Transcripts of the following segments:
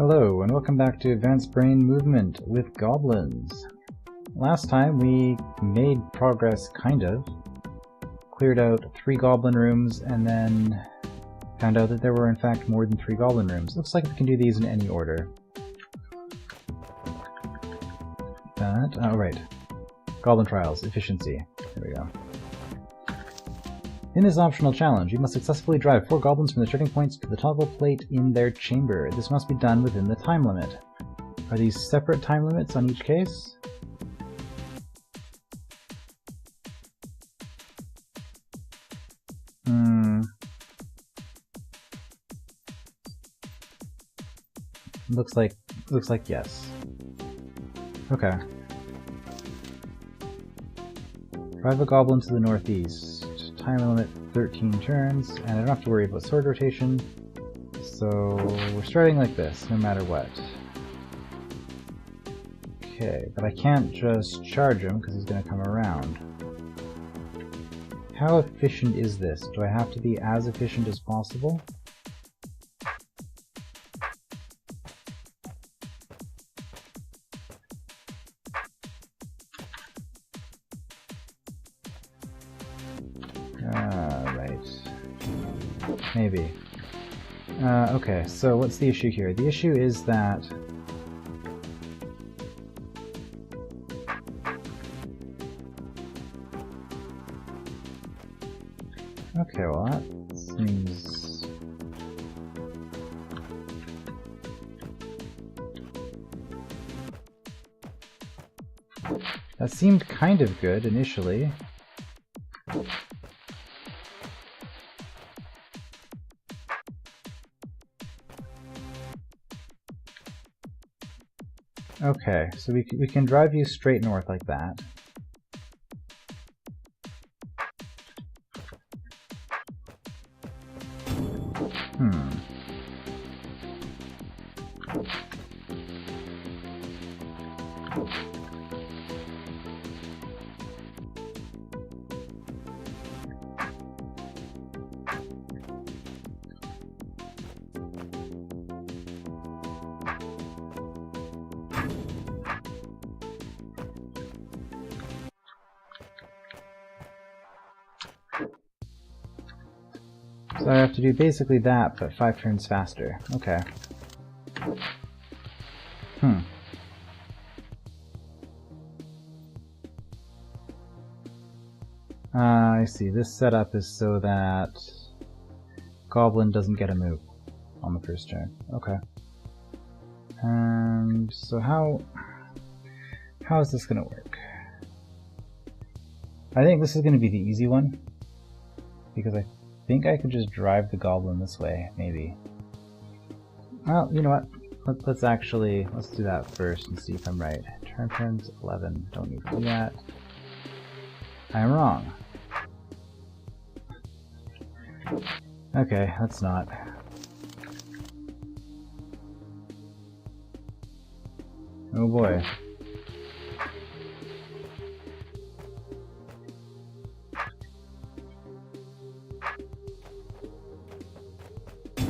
Hello, and welcome back to Advanced Brain Movement with Goblins. Last time we made progress, kind of. Cleared out 3 goblin rooms, and then found out that there were in fact more than 3 goblin rooms. Looks like we can do these in any order. Oh right. Goblin Trials, Efficiency. There we go. In this optional challenge, you must successfully drive 4 goblins from the starting points to the toggle plate in their chamber. This must be done within the time limit. Are these separate time limits on each case? Looks like yes. Okay. Drive a goblin to the northeast. Time limit 13 turns, and I don't have to worry about sword rotation, so we're starting like this, no matter what. Okay, but I can't just charge him because he's going to come around. How efficient is this? Do I have to be as efficient as possible? Maybe. Okay, so what's the issue here? The issue is that okay, well that seems... that seemed kind of good initially. Okay, so we can drive you straight north like that. So I have to do basically that, but 5 turns faster. Okay. I see. This setup is so that Goblin doesn't get a move on the first turn. Okay. And so how is this going to work? I think this is going to be the easy one, because I think I could just drive the goblin this way, maybe. Well, you know what? Let's do that first and see if I'm right. Turns 11. Don't need to do that. I'm wrong. Okay, let's not. Oh boy.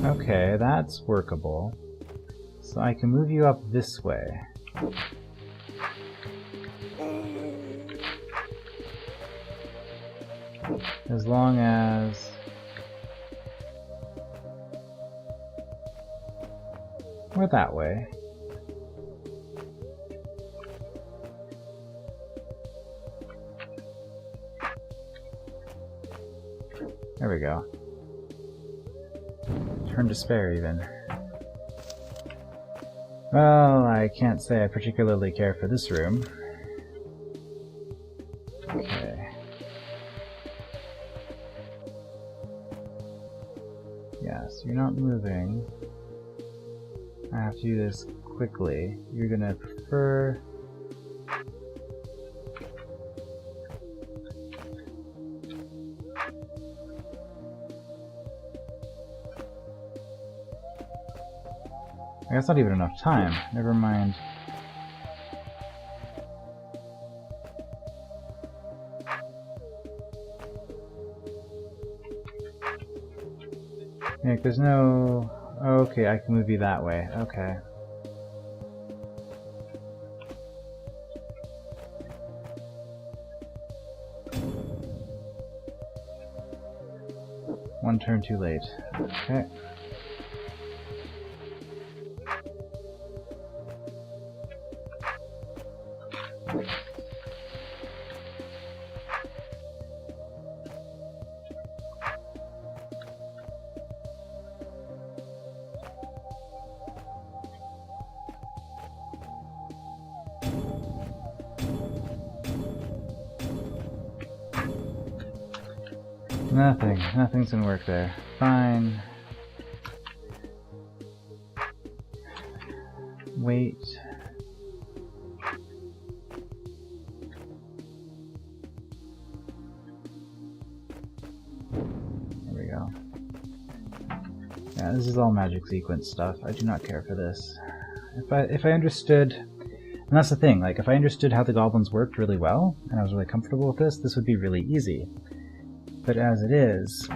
Okay, that's workable. So I can move you up this way. As long as... we're that way. There we go. Turn to spare, even. Well, I can't say I particularly care for this room. Okay. Yeah, so you're not moving. I have to do this quickly. You're gonna prefer... That's not even enough time. Never mind. Yeah, there's no... Okay, I can move you that way. Okay. One turn too late. Okay. Nothing's gonna work there. Fine. Wait. There we go. Yeah, this is all magic sequence stuff. I do not care for this. If I understood, and that's the thing, like if I understood how the goblins worked really well, and I was really comfortable with this would be really easy. But as it is,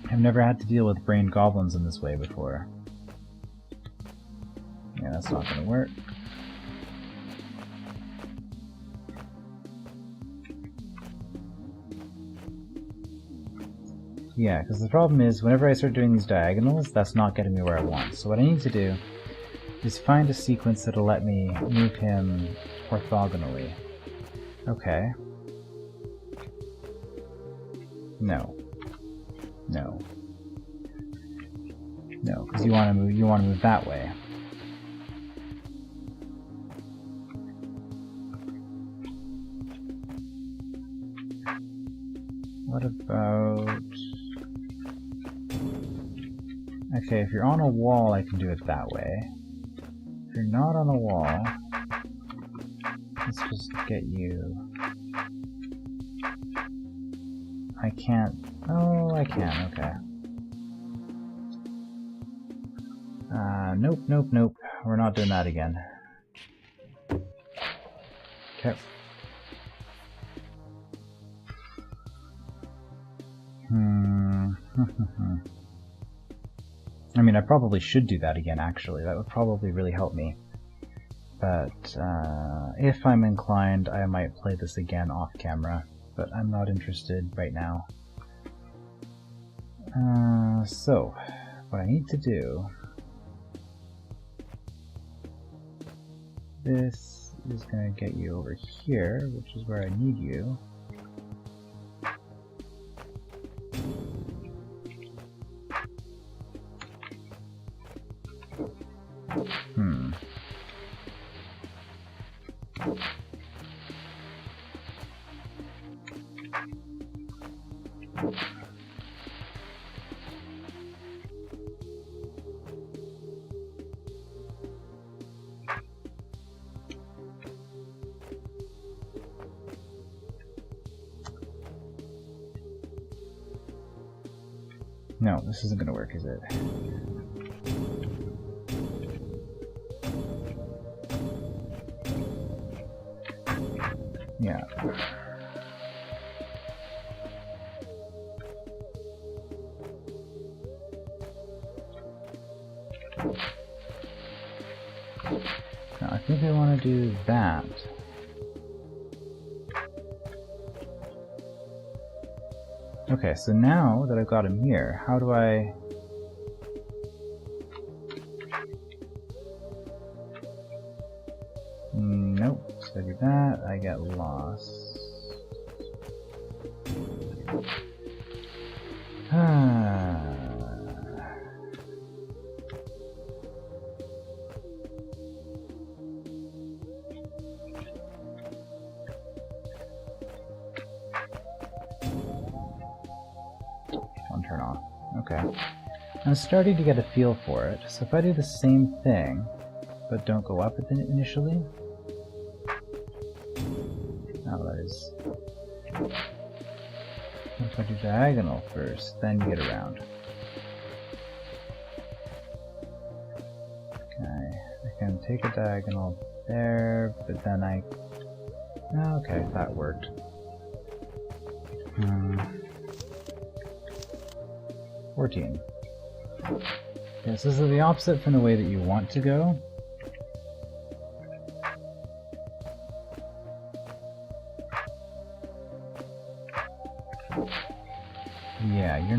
I've never had to deal with brain goblins in this way before. Yeah, that's not gonna work. Yeah, because the problem is, whenever I start doing these diagonals, that's not getting me where I want. So what I need to do is find a sequence that'll let me move him orthogonally. Okay. No. No. No, because you want to move that way. What about... Okay, if you're on a wall, I can do it that way. If you're not on a wall, let's just get you... I can't... Oh, I can, okay. Nope, nope, nope. We're not doing that again. Okay. I mean, I probably should do that again, actually. That would probably really help me. But, if I'm inclined, I might play this again off camera. But I'm not interested right now. So, what I need to do... This is going to get you over here, which is where I need you. No, this isn't going to work, is it? Yeah. Now, I think I want to do that. Okay, so now that I've got him here, how do I... Nope, so I do that, I get lost. One turn off. Okay. I'm starting to get a feel for it. So if I do the same thing, but don't go up initially... Oh, that is... If I do diagonal first, then you get around. Okay, I can take a diagonal there, but then I... Oh, okay, that worked. 14. Yes, this is the opposite from the way that you want to go. Yeah, you're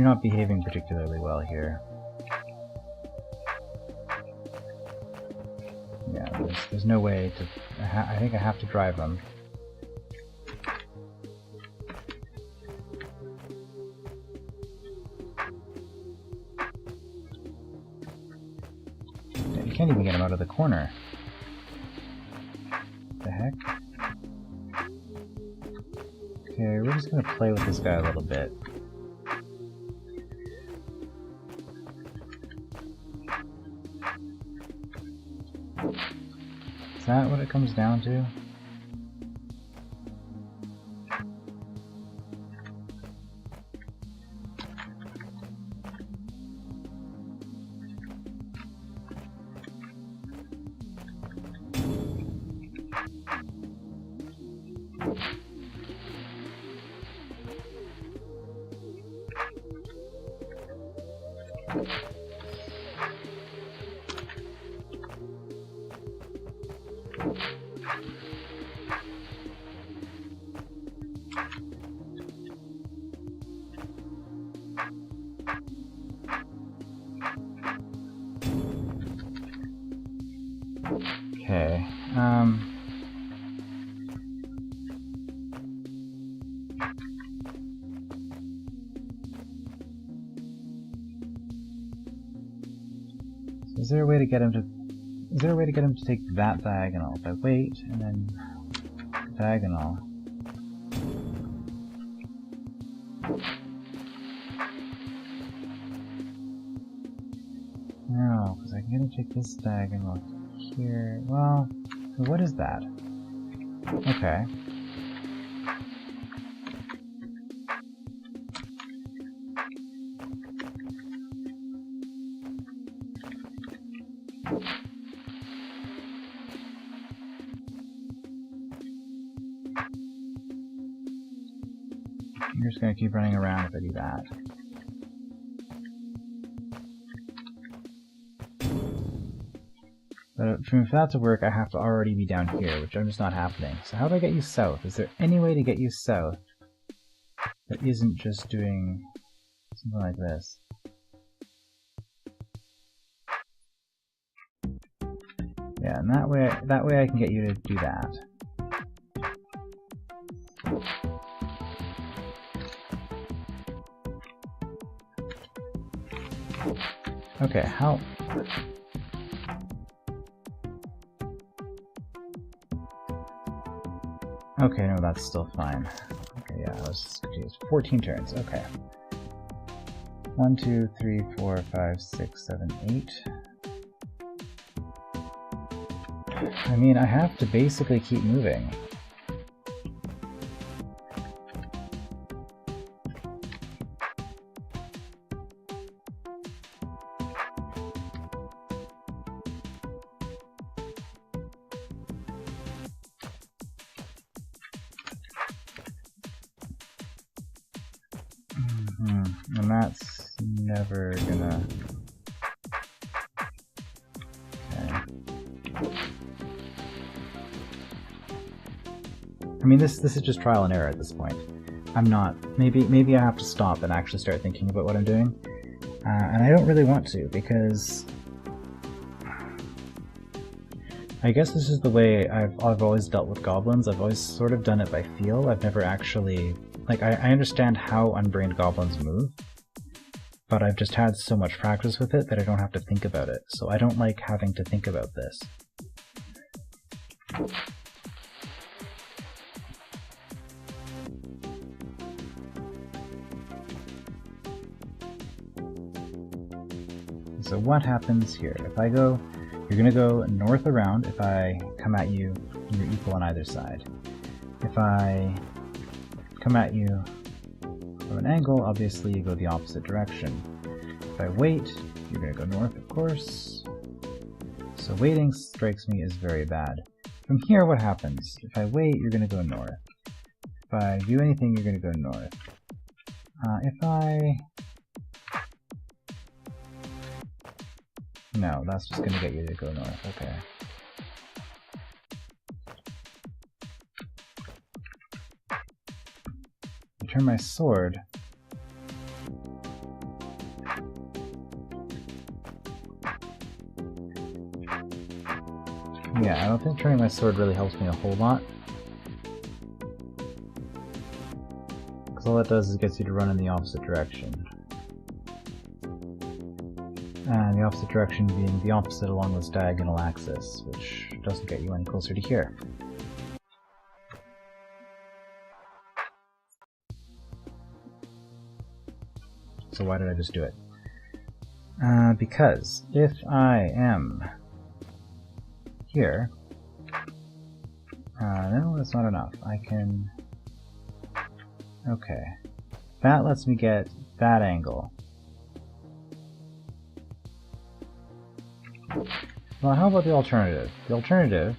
not behaving particularly well here. Yeah, there's no way to... I think I have to drive them. You can't even get him out of the corner. What the heck? Okay, we're just gonna play with this guy a little bit. Is that what it comes down to? Okay, so is there a way to get him to take that diagonal? If I wait and then diagonal. No, because I can get him to take this diagonal here. Well, what is that? Okay. I'm just gonna keep running around if I do that. But for that to work, I have to already be down here, which I'm just not happening. So how do I get you south? Is there any way to get you south that isn't just doing something like this? Yeah, and that way I can get you to do that. Okay, how... Okay, no, that's still fine. Okay, yeah, I was confused. 14 turns, okay. 1, 2, 3, 4, 5, 6, 7, 8. I mean, I have to basically keep moving. And that's never gonna... Okay. I mean, this is just trial and error at this point. I'm not... Maybe I have to stop and actually start thinking about what I'm doing. And I don't really want to, because... I guess this is the way I've always dealt with goblins. I've always sort of done it by feel. I've never actually... Like, I understand how unbrained goblins move, but I've just had so much practice with it that I don't have to think about it. So I don't like having to think about this. So what happens here? If I go... You're gonna go north around. If I come at you, you're equal on either side. If I come at you from an angle, obviously you go the opposite direction. If I wait, you're going to go north, of course. So waiting strikes me as very bad. From here, what happens? If I wait, you're going to go north. If I do anything, you're going to go north. No, that's just going to get you to go north. Okay. turn my sword... Yeah, I don't think turning my sword really helps me a whole lot. Because all it does is gets you to run in the opposite direction. And the opposite direction being the opposite along this diagonal axis, which doesn't get you any closer to here. So why did I just do it? Because if I am here, no, that's not enough. I can... Okay. That lets me get that angle. Well, how about the alternative? The alternative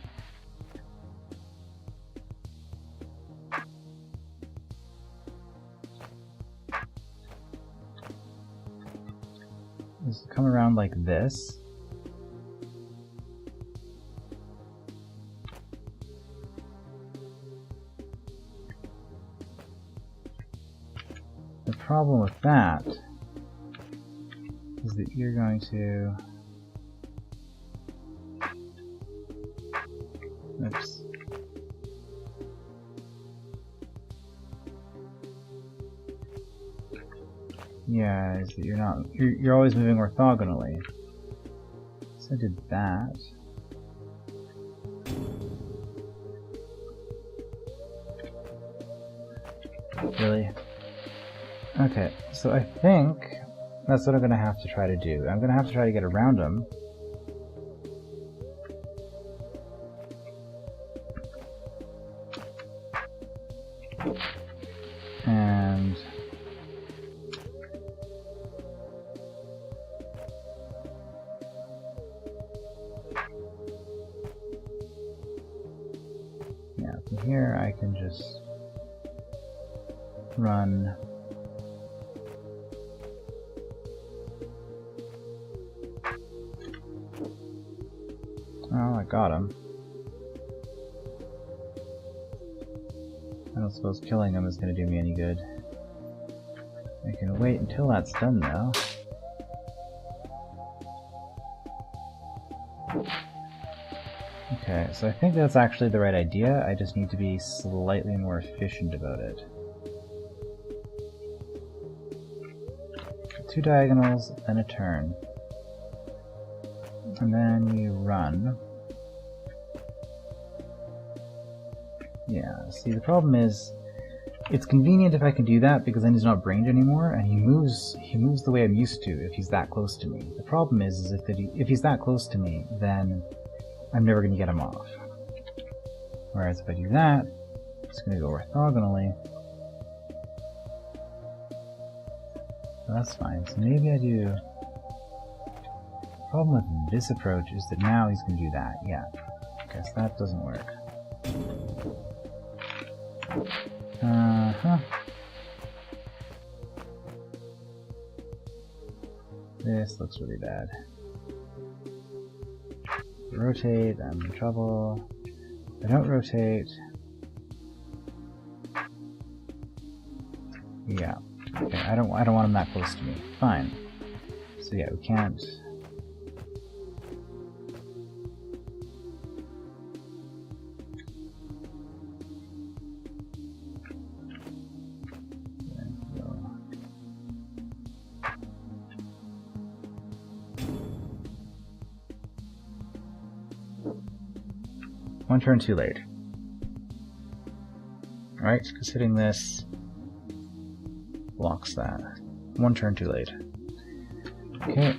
is to come around like this. The problem with that is that you're going to... Oops. Yeah, is that you're always moving orthogonally. So I did that. Really? Okay, so I think that's what I'm gonna have to try to do. I'm gonna have to try to get around them. And yeah, from here I can just run oh, I got him. I don't suppose killing him is going to do me any good. I can wait until that's done, though. Okay, so I think that's actually the right idea. I just need to be slightly more efficient about it. 2 diagonals, then a turn. And then you run. Yeah, see, the problem is, it's convenient if I can do that because then he's not brained anymore, and he moves the way I'm used to if he's that close to me. The problem is if he's that close to me, then I'm never going to get him off. Whereas if I do that, it's going to go orthogonally. So that's fine. So maybe I do... The problem with this approach is that now he's going to do that. Yeah, I guess that doesn't work. This looks really bad. Rotate, I'm in trouble. If I don't rotate... Yeah. Okay, I don't want him that close to me. Fine. So yeah, we can't... One turn too late. Alright, because hitting this blocks that. One turn too late. Okay.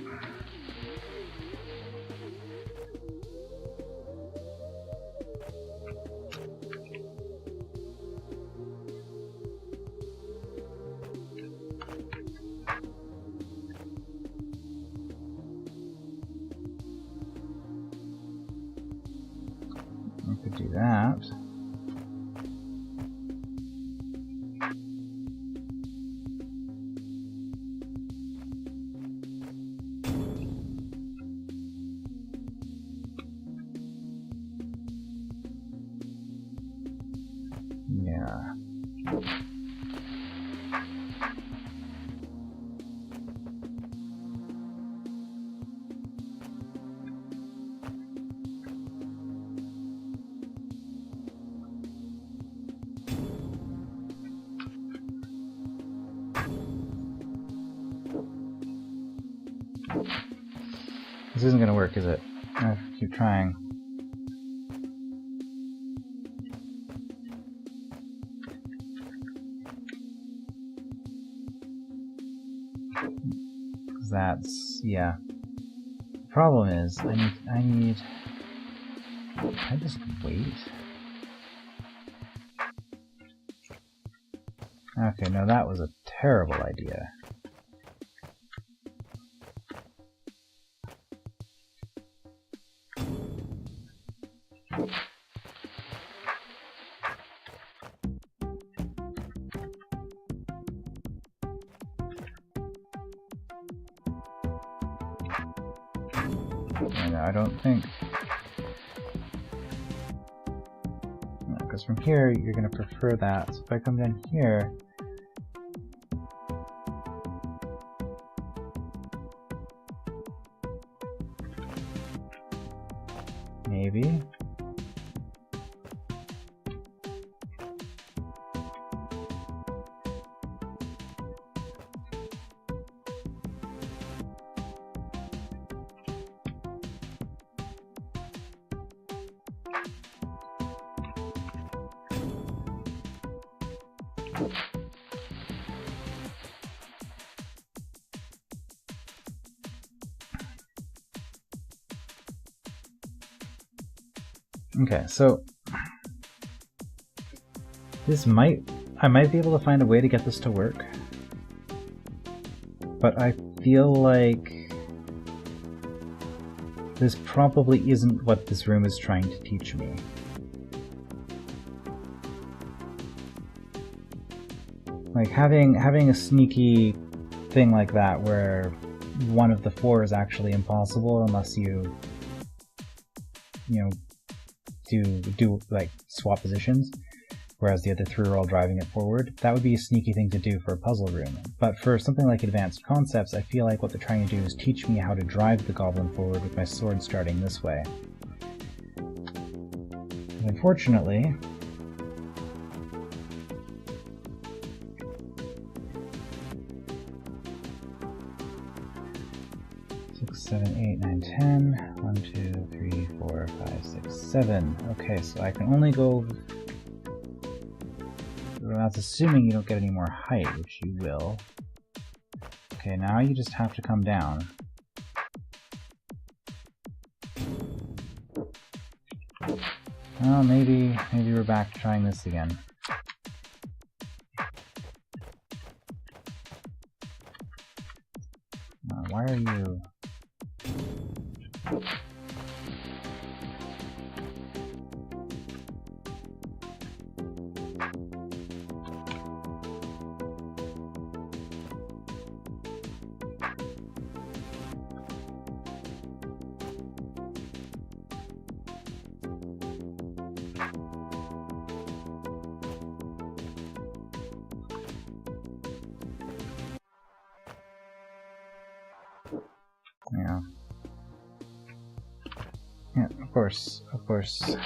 Do that. This isn't gonna work, is it? I have to keep trying. That's, yeah. The problem is, I need... Can I just wait? Okay, no, that was a terrible idea. I don't think... Because from here, you're going to prefer that. So if I come down here... Maybe? Okay, so this I might be able to find a way to get this to work, but I feel like this probably isn't what this room is trying to teach me. Like having a sneaky thing like that where one of the four is actually impossible unless you know, do like swap positions, whereas the other three are all driving it forward. That would be a sneaky thing to do for a puzzle room. But for something like Advanced Concepts, I feel like what they're trying to do is teach me how to drive the goblin forward with my sword starting this way. And unfortunately, 7, 8, 9, 10. 1, 2, 3, 4, 5, 6, 7. Okay, so I can only go... Well, that's assuming you don't get any more height, which you will. Okay, now you just have to come down. Well, maybe we're back to trying this again. Why are you... Yeah. Yeah, of course, of course.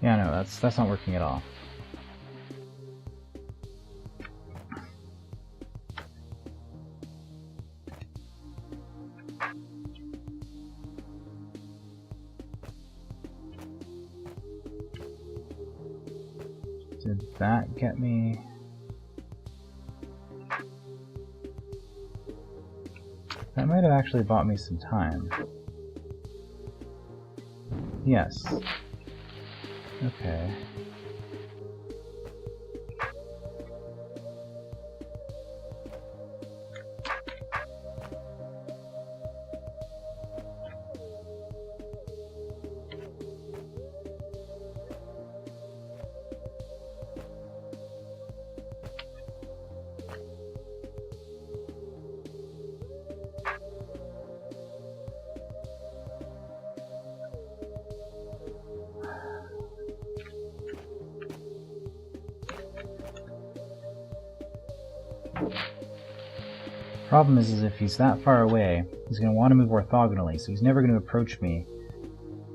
Yeah, no, that's not working at all. Did that get me? That might have actually bought me some time. Yes. Okay. Problem is if he's that far away, he's going to want to move orthogonally, so he's never going to approach me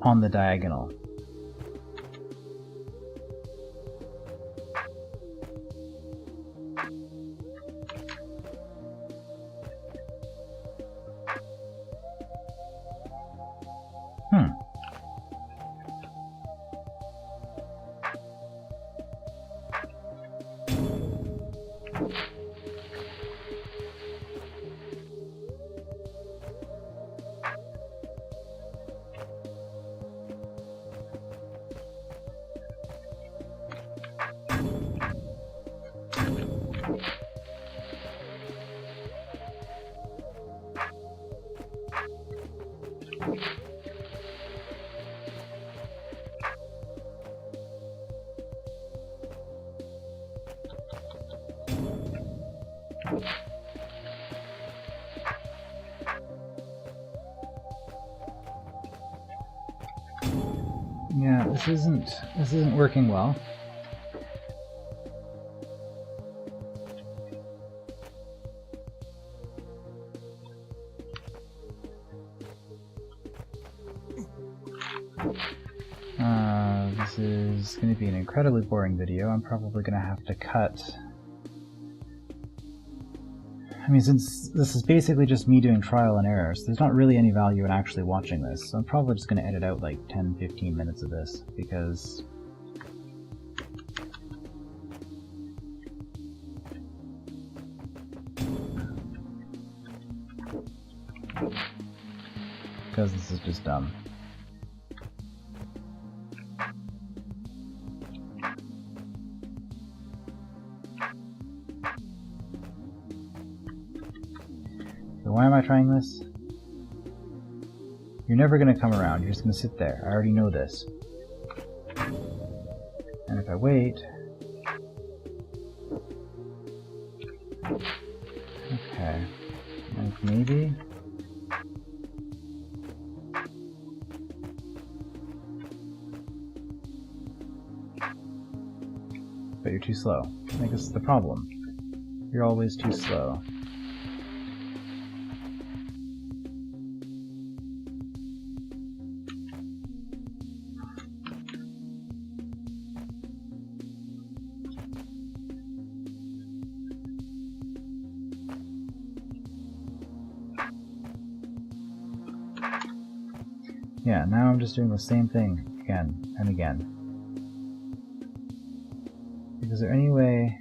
on the diagonal. Yeah, this isn't working well. This is going to be an incredibly boring video. I'm probably going to have to cut. I mean, since this is basically just me doing trial and error, so there's not really any value in actually watching this. So I'm probably just going to edit out like 10-15 minutes of this, because this is just dumb. Why am I trying this? You're never going to come around, you're just going to sit there. I already know this. And if I wait... Okay. Like maybe... But you're too slow. I think this is the problem. You're always too slow. Yeah, now I'm just doing the same thing again and again. Is there any way...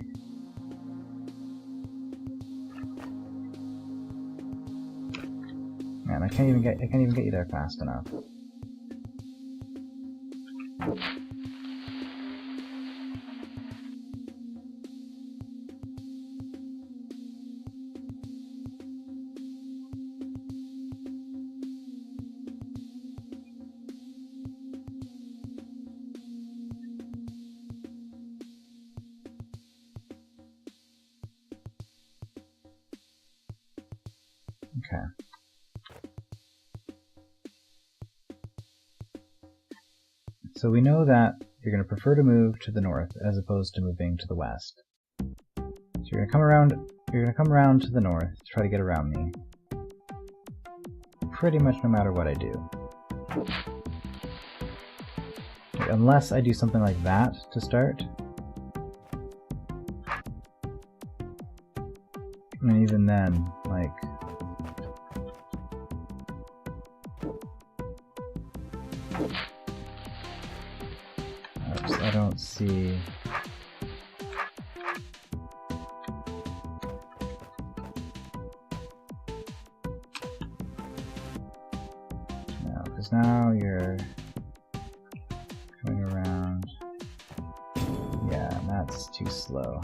Man, I can't even get you there fast enough. Okay. So we know that you're going to prefer to move to the north as opposed to moving to the west. So you're going to come around to the north to try to get around me. Pretty much no matter what I do. Unless I do something like that to start. And even then, like... Oops, I don't see... No, because now you're coming around... Yeah, that's too slow.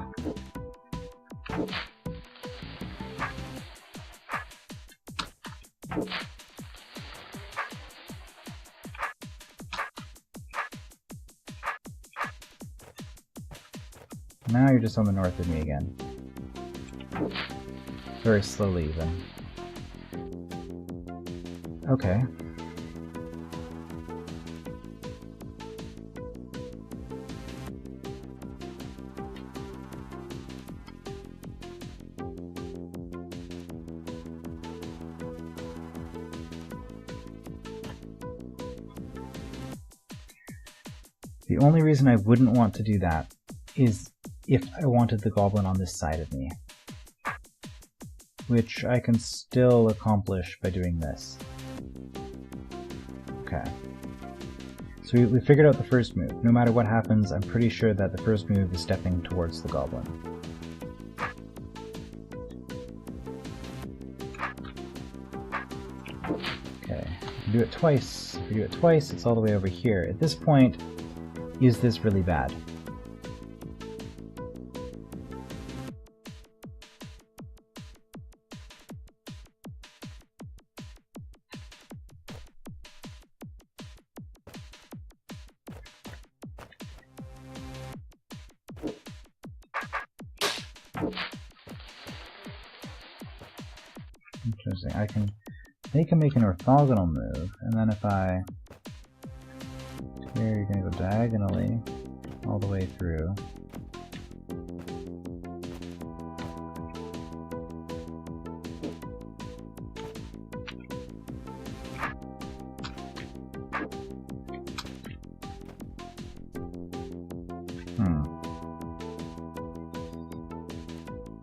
Now you're just on the north of me again. Very slowly, even. Okay. The only reason I wouldn't want to do that is if I wanted the goblin on this side of me, which I can still accomplish by doing this. Okay. So we figured out the first move. No matter what happens, I'm pretty sure that the first move is stepping towards the goblin. Okay, if we do it twice. If we do it twice, it's all the way over here. At this point, is this really bad? Interesting. They can make an orthogonal move, and then if I... Here, you're going to go diagonally all the way through.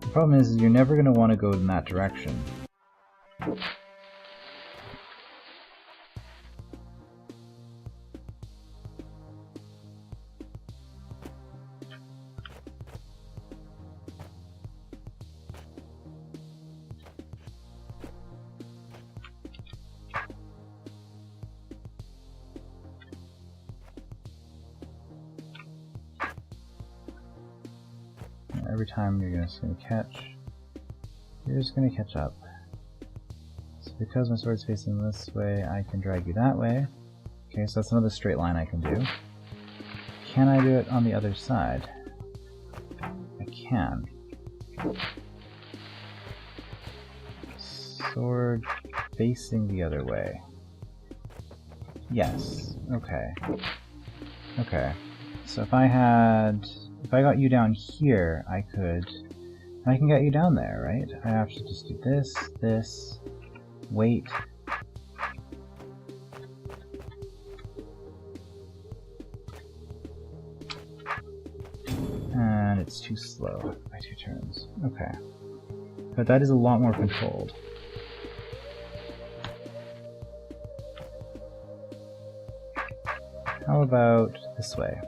The problem is you're never going to want to go in that direction. Every time you're just going to catch, you're just going to catch up. So because my sword's facing this way, I can drag you that way. Okay, so that's another straight line I can do. Can I do it on the other side? I can. Sword facing the other way. Yes. Okay. Okay. So if I got you down here, I can get you down there, right? I have to just do this, this, wait. And it's too slow by 2 turns. Okay. But that is a lot more controlled. How about this way?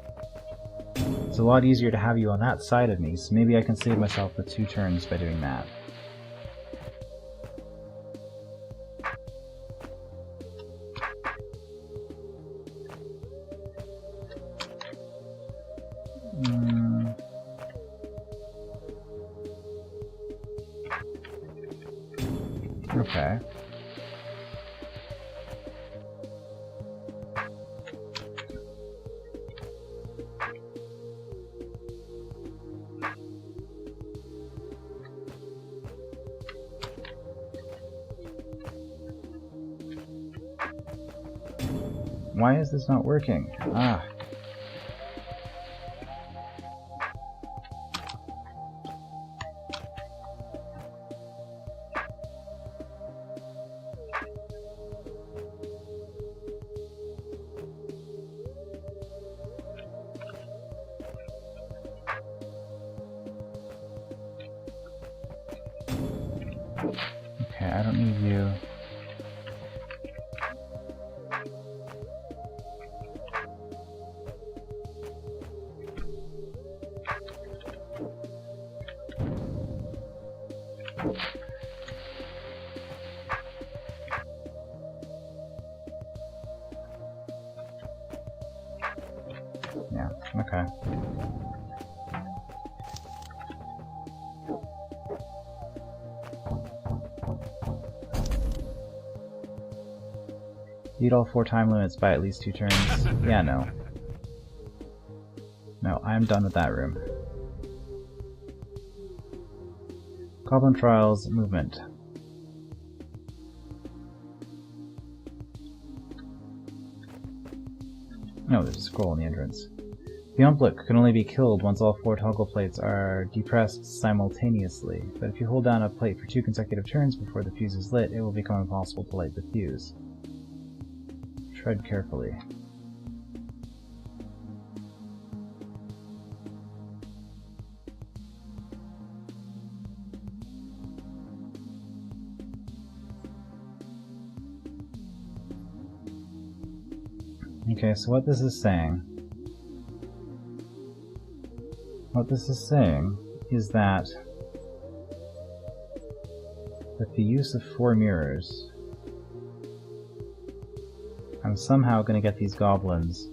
It's a lot easier to have you on that side of me, so maybe I can save myself the 2 turns by doing that. Okay. Why is this not working? Ah. Okay, I don't need you. Yeah, okay. Beat all 4 time limits by at least 2 turns. Yeah, no. No, I'm done with that room. Goblin Trials movement. No, there's a scroll in the entrance. The Umplic can only be killed once all 4 toggle plates are depressed simultaneously, but if you hold down a plate for 2 consecutive turns before the fuse is lit, it will become impossible to light the fuse. Tread carefully. Okay, so what this is saying is that with the use of 4 mirrors, I'm somehow going to get these goblins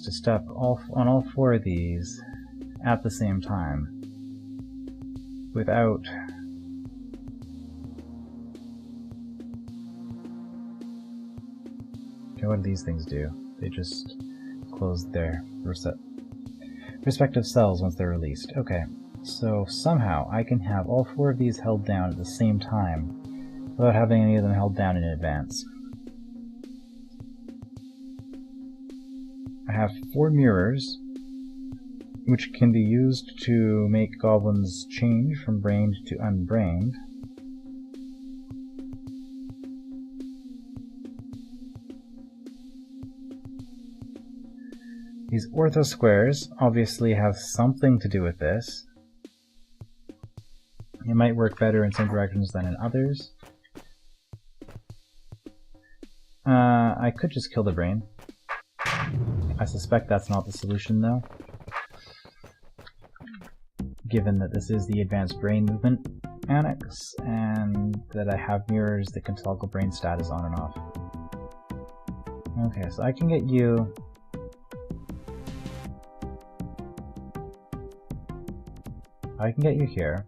to step on all 4 of these at the same time without okay, what do these things do? They just close their respective cells once they're released. Okay, so somehow I can have all 4 of these held down at the same time without having any of them held down in advance. I have 4 mirrors, which can be used to make goblins change from brained to unbrained. These ortho squares obviously have something to do with this. It might work better in some directions than in others. I could just kill the brain. I suspect that's not the solution, though, given that this is the advanced brain movement annex, and that I have mirrors that can toggle brain status on and off. Okay, so I can get you... here.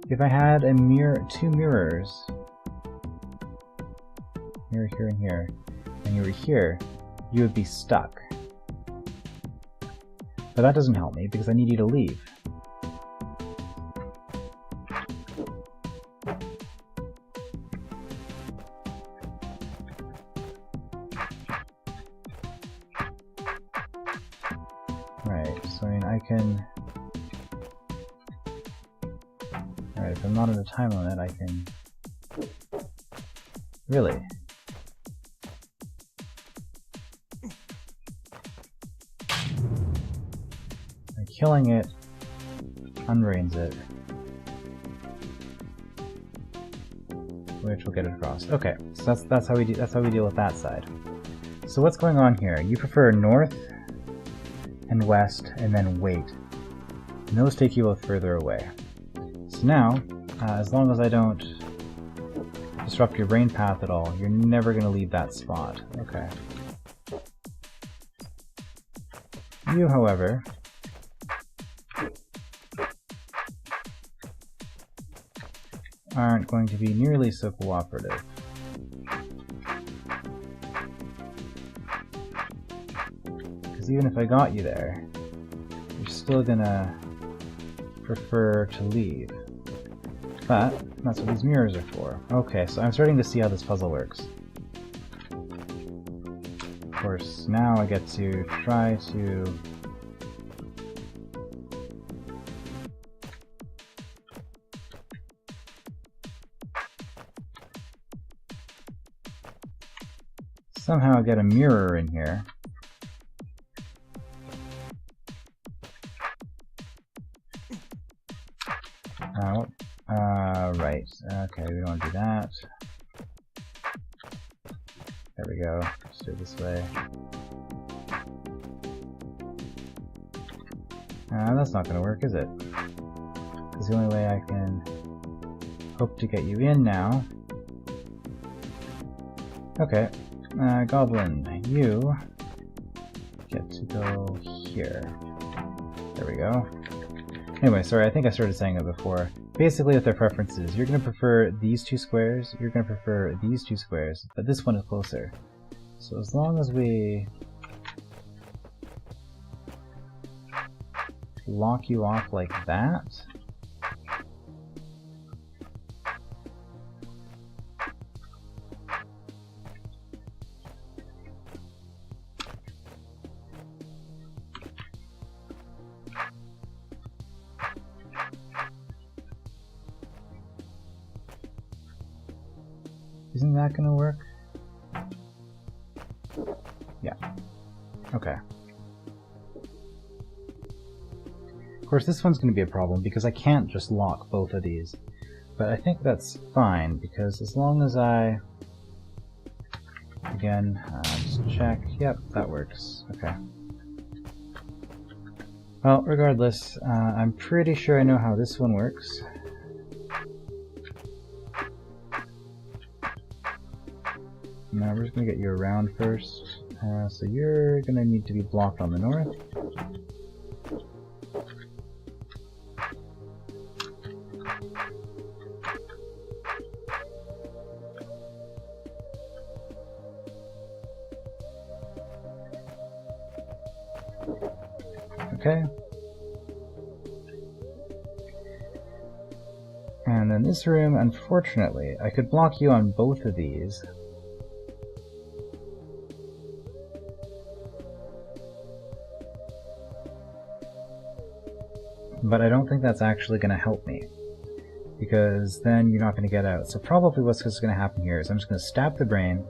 If I had a two mirrors, mirror here and here, and you were here, you would be stuck. But that doesn't help me, because I need you to leave. Right, so I mean, I can... Alright, if I'm not at a time limit, I can... Really? Killing it unbrains it, which will get it across. Okay, so that's how we deal with that side. So what's going on here? You prefer north and west, and then wait. And those take you both further away. So now, as long as I don't disrupt your brain path at all, you're never going to leave that spot. Okay. You, however, aren't going to be nearly so cooperative. Because even if I got you there, you're still gonna prefer to leave. But that's what these mirrors are for. Okay, so I'm starting to see how this puzzle works. Of course, now I get to try to somehow get a mirror in here. Right. Okay, we don't want to do that. There we go. Let's do it this way. That's not going to work, is it? Because the only way I can hope to get you in now... Okay. Goblin, you get to go here. There we go. Anyway, sorry, I think I started saying it before. Basically, with their preferences, you're going to prefer these 2 squares, you're going to prefer these 2 squares, but this one is closer. So as long as we lock you off like that, Isn't that gonna work? Yeah. Okay. Of course, this one's gonna be a problem because I can't just lock both of these. But I think that's fine because as long as I... Again, just check. Yep, that works. Okay. Well, regardless, I'm pretty sure I know how this one works. Now we're just going to get you around first. So you're going to need to be blocked on the north. Okay. And then this room, unfortunately, I could block you on both of these. But I don't think that's actually going to help me, because then you're not going to get out. So probably what's just going to happen here is I'm just going to stab the brain,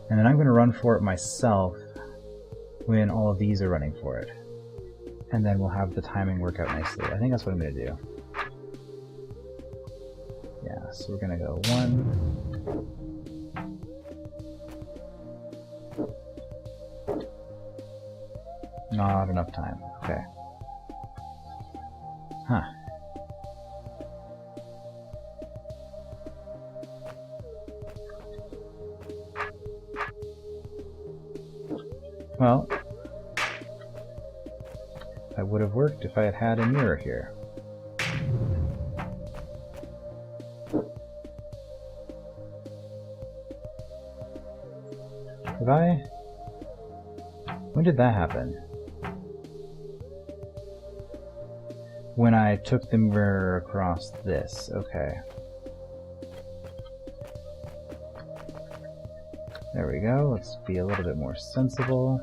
and then I'm going to run for it myself when all of these are running for it. And then we'll have the timing work out nicely. I think that's what I'm going to do. Yeah, so we're going to go 1. Not enough time. Okay. Huh. Well, that would have worked if I had had a mirror here. Have I? When did that happen? When I took the mirror across this, okay. There we go, let's be a little bit more sensible.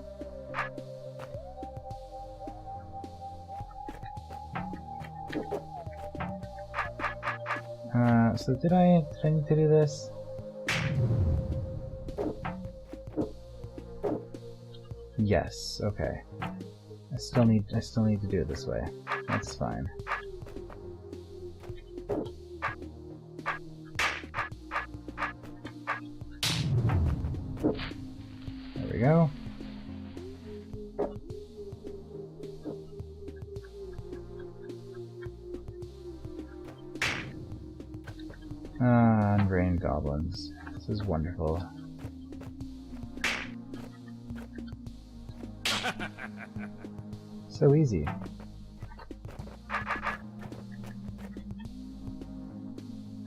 So did I need to do this? Yes, okay. I still need to do it this way. That's fine. There we go. Unbrained goblins. This is wonderful. So easy.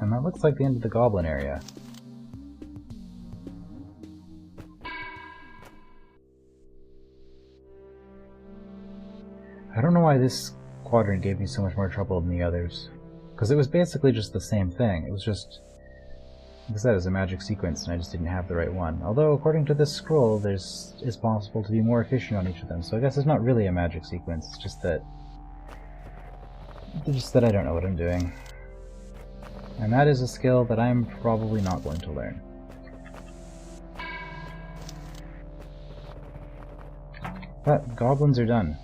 And that looks like the end of the goblin area. I don't know why this quadrant gave me so much more trouble than the others. Because it was basically just the same thing. It was just, like I said, it was a magic sequence and I just didn't have the right one. Although, according to this scroll, it's possible to be more efficient on each of them. So I guess it's not really a magic sequence, it's just that I don't know what I'm doing. And that is a skill that I'm probably not going to learn. But goblins are done.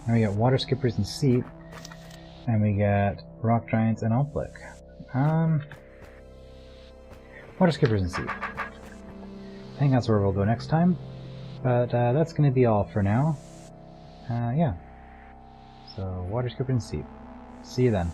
Now we got water skippers and seep, and we got rock giants and Alplic. Water skippers and seep. I think that's where we'll go next time, but that's going to be all for now. Yeah. So water skippers and seep. See you then.